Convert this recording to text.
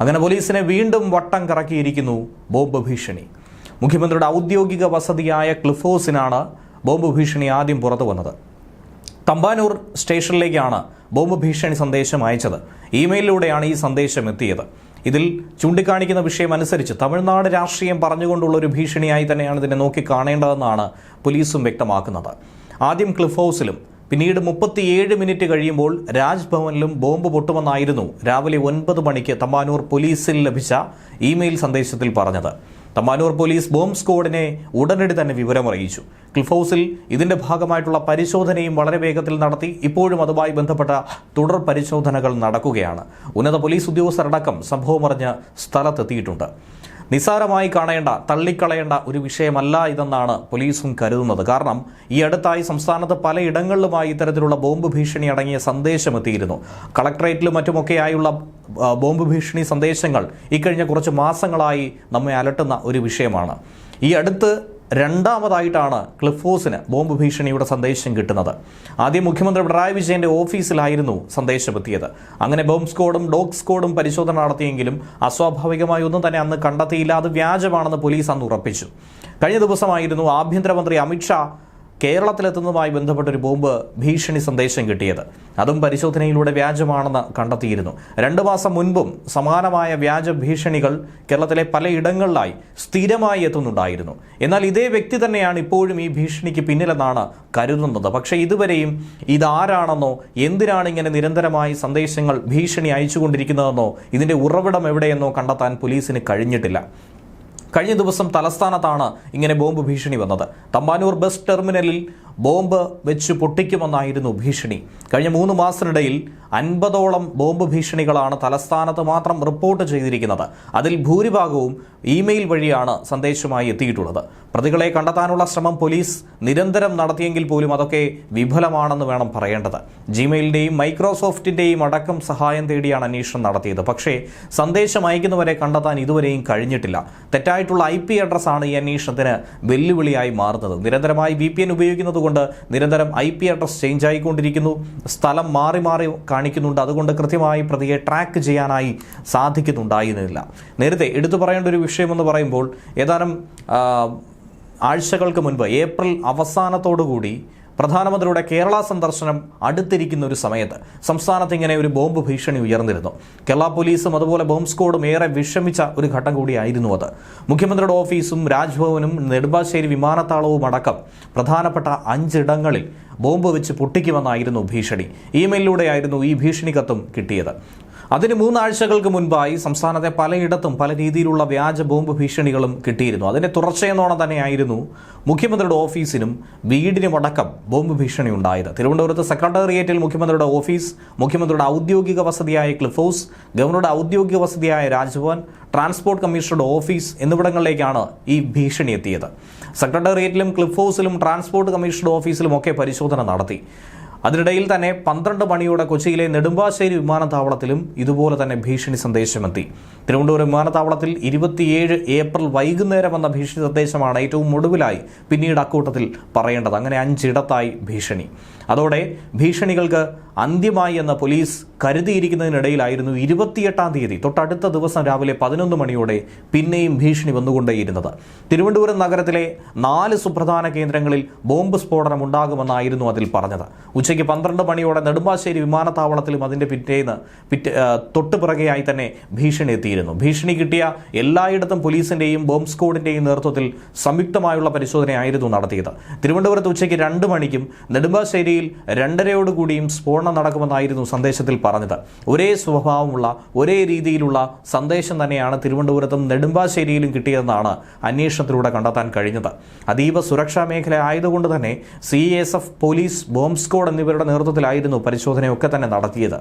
അങ്ങനെ പോലീസിനെ വീണ്ടും വട്ടം കറക്കിയിരിക്കുന്നു ബോംബ് ഭീഷണി. മുഖ്യമന്ത്രിയുടെ ഔദ്യോഗിക വസതിയായ ക്ലിഫ് ഹൗസിനാണ് ബോംബ് ഭീഷണി ആദ്യം പുറത്തു വന്നത്. തമ്പാനൂർ സ്റ്റേഷനിലേക്കാണ് ബോംബ് ഭീഷണി സന്ദേശം അയച്ചത്. ഇമെയിലിലൂടെയാണ് ഈ സന്ദേശം എത്തിയത്. ഇതിൽ ചൂണ്ടിക്കാണിക്കുന്ന വിഷയം അനുസരിച്ച് തമിഴ്നാട് രാഷ്ട്രീയം പറഞ്ഞുകൊണ്ടുള്ള ഒരു ഭീഷണിയായി തന്നെയാണ് ഇതിനെ നോക്കിക്കാണേണ്ടതെന്നാണ് പോലീസും വ്യക്തമാക്കുന്നത്. ആദ്യം ക്ലിഫ് ഹൗസിലും പിന്നീട് 37 മിനിറ്റ് കഴിയുമ്പോൾ രാജ്ഭവനിലും ബോംബ് പൊട്ടുമെന്നായിരുന്നു രാവിലെ 9 മണിക്ക് തമ്പാനൂർ പോലീസിൽ ലഭിച്ച ഇമെയിൽ സന്ദേശത്തിൽ പറഞ്ഞത്. തമ്പാനൂർ പോലീസ് ബോംബ് സ്ക്വാഡിനെ ഉടനടി തന്നെ വിവരമറിയിച്ചു. ക്ലിഫ് ഹൗസിൽ ഇതിന്റെ ഭാഗമായിട്ടുള്ള പരിശോധനയും വളരെ വേഗത്തിൽ നടത്തി. ഇപ്പോഴും അതുമായി ബന്ധപ്പെട്ട തുടർ പരിശോധനകൾ നടക്കുകയാണ്. ഉന്നത പോലീസ് ഉദ്യോഗസ്ഥരടക്കം സംഭവമറിഞ്ഞ് സ്ഥലത്തെത്തിയിട്ടുണ്ട്. നിസ്സാരമായി കാണേണ്ട, തള്ളിക്കളയേണ്ട ഒരു വിഷയമല്ല ഇതെന്നാണ് പോലീസും കരുതുന്നത്. കാരണം ഈ അടുത്തായി സംസ്ഥാനത്ത് പലയിടങ്ങളിലുമായി ഇത്തരത്തിലുള്ള ബോംബ് ഭീഷണി അടങ്ങിയ സന്ദേശം എത്തിയിരുന്നു. കളക്ടറേറ്റിലും മറ്റുമൊക്കെയായുള്ള ബോംബ് ഭീഷണി സന്ദേശങ്ങൾ ഇക്കഴിഞ്ഞ കുറച്ച് മാസങ്ങളായി നമ്മെ അലട്ടുന്ന ഒരു വിഷയമാണ്. ഈ അടുത്ത് രണ്ടാമതായിട്ടാണ് ക്ലിഫ് ഹൗസിന് ബോംബ് ഭീഷണിയുടെ സന്ദേശം കിട്ടുന്നത്. ആദ്യം മുഖ്യമന്ത്രി പിണറായി വിജയന്റെ ഓഫീസിലായിരുന്നു സന്ദേശം എത്തിയത്. അങ്ങനെ ബോംബ് സ്ക്വാഡും ഡോഗ് സ്ക്വാഡും പരിശോധന നടത്തിയെങ്കിലും അസ്വാഭാവികമായി ഒന്നും തന്നെ അന്ന് കണ്ടെത്തിയില്ല. അത് വ്യാജമാണെന്ന് പോലീസ് അന്ന് ഉറപ്പിച്ചു. കഴിഞ്ഞ ദിവസമായിരുന്നു ആഭ്യന്തരമന്ത്രി അമിത്ഷാ കേരളത്തിലെത്തുന്നതുമായി ബന്ധപ്പെട്ടൊരു ബോംബ് ഭീഷണി സന്ദേശം കിട്ടിയത്. അതും പരിശോധനയിലൂടെ വ്യാജമാണെന്ന് കണ്ടെത്തിയിരുന്നു. 2 മാസം മുൻപും സമാനമായ വ്യാജ ഭീഷണികൾ കേരളത്തിലെ പലയിടങ്ങളിലായി സ്ഥിരമായി എത്തുന്നുണ്ടായിരുന്നു. എന്നാൽ ഇതേ വ്യക്തി തന്നെയാണ് ഇപ്പോഴും ഈ ഭീഷണിക്ക് പിന്നിലെന്നാണ് കരുതുന്നത്. പക്ഷേ ഇതുവരെയും ഇതാരാണെന്നോ എന്തിനാണ് ഇങ്ങനെ നിരന്തരമായി സന്ദേശങ്ങൾ ഭീഷണി അയച്ചുകൊണ്ടിരിക്കുന്നതെന്നോ ഇതിന്റെ ഉറവിടം എവിടെയെന്നോ കണ്ടെത്താൻ പോലീസിന് കഴിഞ്ഞിട്ടില്ല. കഴിഞ്ഞ ദിവസം തലസ്ഥാനത്താണ് ഇങ്ങനെ ബോംബ് ഭീഷണി വന്നത്. തമ്പാനൂർ ബസ് ടെർമിനലിൽ ബോംബ് വെച്ച് പൊട്ടിക്കുമെന്നായിരുന്നു ഭീഷണി. കഴിഞ്ഞ 3 മാസത്തിനിടയിൽ 50ഓളം ബോംബ് ഭീഷണികളാണ് തലസ്ഥാനത്ത് മാത്രം റിപ്പോർട്ട് ചെയ്തിരിക്കുന്നത്. അതിൽ ഭൂരിഭാഗവും ഇമെയിൽ വഴിയാണ് സന്ദേശമായി എത്തിയിട്ടുള്ളത്. പ്രതികളെ കണ്ടെത്താനുള്ള ശ്രമം പോലീസ് നിരന്തരം നടത്തിയെങ്കിൽ പോലും അതൊക്കെ വിഫലമാണെന്ന് വേണം പറയേണ്ടത്. ജിമെയിലിന്റെയും മൈക്രോസോഫ്റ്റിന്റെയും അടക്കം സഹായം തേടിയാണ് അന്വേഷണം നടത്തിയത്. പക്ഷേ സന്ദേശം അയക്കുന്നവരെ കണ്ടെത്താൻ ഇതുവരെയും കഴിഞ്ഞിട്ടില്ല. തെറ്റായിട്ടുള്ള IP അഡ്രസ്സാണ് ഈ അന്വേഷണത്തിന് വെല്ലുവിളിയായി മാറുന്നത്. നിരന്തരമായി VPN ഉപയോഗിക്കുന്നത് കൊണ്ട് നിരന്തരം IP അഡ്രസ് ചേഞ്ച് ആയിക്കൊണ്ടിരിക്കുന്നു. സ്ഥലം മാറി മാറി കാണിക്കുന്നുണ്ട്. അതുകൊണ്ട് കൃത്യമായി പ്രതിയെ ട്രാക്ക് ചെയ്യാനായി സാധിക്കുന്നുണ്ടായിരുന്നില്ല. നേരത്തെ എടുത്തു പറയേണ്ട ഒരു വിഷയമെന്ന് പറയുമ്പോൾ ഏതാനും ആഴ്ചകൾക്ക് മുൻപ് ഏപ്രിൽ അവസാനത്തോടുകൂടി പ്രധാനമന്ത്രിയുടെ കേരള സന്ദർശനം അടുത്തിരിക്കുന്ന ഒരു സമയത്ത് സംസ്ഥാനത്ത് ഇങ്ങനെ ഒരു ബോംബ് ഭീഷണി ഉയർന്നിരുന്നു. കേരള പോലീസും അതുപോലെ ബോംബ് സ്ക്വാഡും ഏറെ വിഷമിച്ച ഒരു ഘട്ടം കൂടിയായിരുന്നു അത്. മുഖ്യമന്ത്രിയുടെ ഓഫീസും രാജ്ഭവനും നെടുമ്പാശ്ശേരി വിമാനത്താവളവും അടക്കം പ്രധാനപ്പെട്ട 5 ഇടങ്ങളിൽ ബോംബ് വെച്ച് പൊട്ടിക്കുമെന്നായിരുന്നു ഭീഷണി. ഇമെയിലിലൂടെയായിരുന്നു ഈ ഭീഷണി കത്തും കിട്ടിയത്. അതിന് 3 ആഴ്ചകൾക്ക് മുൻപായി സംസ്ഥാനത്തെ പലയിടത്തും പല രീതിയിലുള്ള വ്യാജ ബോംബ് ഭീഷണികളും കിട്ടിയിരുന്നു. അതിന്റെ തുടർച്ചയെന്നോണം തന്നെയായിരുന്നു മുഖ്യമന്ത്രിയുടെ ഓഫീസിനും വീടിനുമടക്കം ബോംബ് ഭീഷണി ഉണ്ടായത്. തിരുവനന്തപുരത്ത് സെക്രട്ടേറിയറ്റിൽ മുഖ്യമന്ത്രിയുടെ ഓഫീസ്, മുഖ്യമന്ത്രിയുടെ ഔദ്യോഗിക വസതിയായ ക്ലിഫ് ഹൗസ്, ഗവർണറുടെ ഔദ്യോഗിക വസതിയായ രാജ്ഭവൻ, ട്രാൻസ്പോർട്ട് കമ്മീഷണറുടെ ഓഫീസ് എന്നിവിടങ്ങളിലേക്കാണ് ഈ ഭീഷണി എത്തിയത്. സെക്രട്ടേറിയറ്റിലും ക്ലിഫ് ഹൗസിലും ട്രാൻസ്പോർട്ട് കമ്മീഷണറുടെ ഓഫീസിലും ഒക്കെ പരിശോധന നടത്തി. അതിനിടയിൽ തന്നെ 12 മണിയോടെ കൊച്ചിയിലെ നെടുമ്പാശ്ശേരി വിമാനത്താവളത്തിലും ഇതുപോലെ തന്നെ ഭീഷണി സന്ദേശമെത്തി. തിരുവനന്തപുരം വിമാനത്താവളത്തിൽ 27 ഏപ്രിൽ വൈകുന്നേരം വന്ന ഭീഷണി സന്ദേശമാണ് ഏറ്റവും ഒടുവിലായി പിന്നീട് അക്കൂട്ടത്തിൽ പറയേണ്ടത്. അങ്ങനെ 5 ഇടത്തായി ഭീഷണി. അതോടെ ഭീഷണികൾക്ക് അന്ത്യമായി എന്ന പോലീസ് കരുതിയിരിക്കുന്നതിനിടയിലായിരുന്നു 28-ാം തീയതി തൊട്ടടുത്ത ദിവസം രാവിലെ 11 മണിയോടെ പിന്നെയും ഭീഷണി വന്നുകൊണ്ടേയിരുന്നത്. തിരുവനന്തപുരം നഗരത്തിലെ 4 സുപ്രധാന കേന്ദ്രങ്ങളിൽ ബോംബ് സ്ഫോടനം ഉണ്ടാകുമെന്നായിരുന്നു അതിൽ പറഞ്ഞത്. ഉച്ചയ്ക്ക് 12 മണിയോടെ നെടുമ്പാശ്ശേരി വിമാനത്താവളത്തിലും അതിന്റെ തൊട്ടുപിറകെയായി തന്നെ ഭീഷണി എത്തിയിരുന്നു. ഭീഷണി കിട്ടിയ എല്ലായിടത്തും പോലീസിന്റെയും ബോംബ് സ്ക്വാഡിന്റെയും നേതൃത്വത്തിൽ സംയുക്തമായുള്ള പരിശോധനയായിരുന്നു നടത്തിയത്. തിരുവനന്തപുരത്ത് ഉച്ചയ്ക്ക് 2 മണിക്കും നെടുമ്പാശ്ശേരിയിൽ 2:30 സ്ഫോടനം നടക്കുമെന്നായിരുന്നു സന്ദേശത്തിൽ പറഞ്ഞത്. ഒരേ സ്വഭാവമുള്ള ഒരേ രീതിയിലുള്ള സന്ദേശം തന്നെയാണ് തിരുവനന്തപുരത്തും നെടുമ്പാശ്ശേരിയിലും കിട്ടിയതെന്നാണ് അന്വേഷണത്തിലൂടെ കണ്ടെത്താൻ കഴിഞ്ഞത്. അതീവ സുരക്ഷാ മേഖല ആയതുകൊണ്ട് തന്നെ CSF, പോലീസ്, ബോംബ് സ്ക്വാഡ് എന്നിവരുടെ നേതൃത്വത്തിലായിരുന്നു പരിശോധനയൊക്കെ തന്നെ നടത്തിയത്.